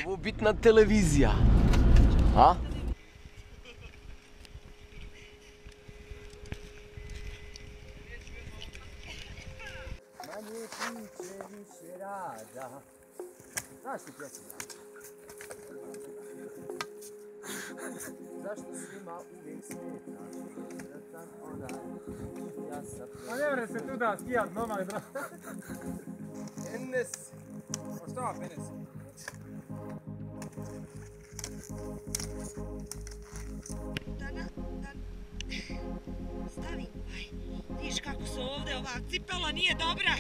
Ovo bitna televizija. A? Manje priče, više rada. Znaš ti pjesmu? Zašto svima uvijek smetaš? Sretan onaj, ja sam... Ma ne vre se tu da skijat, momak, bro. Enes. Pa šta, Enes? Stani, vidiš kako su ovdje, ova cipela nije dobra.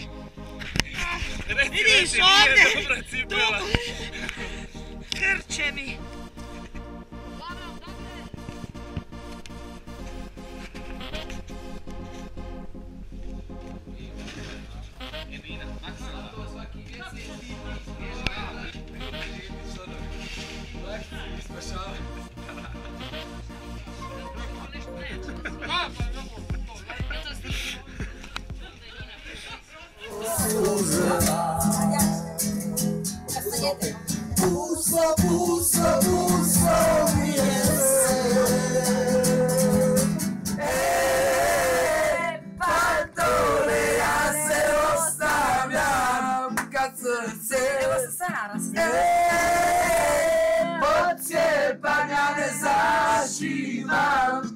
Vidiš ovdje, dobro, krče mi. Puso, puso, puso mi pantone, ja se ostavljam kad srce pocijepanja ne zaživam.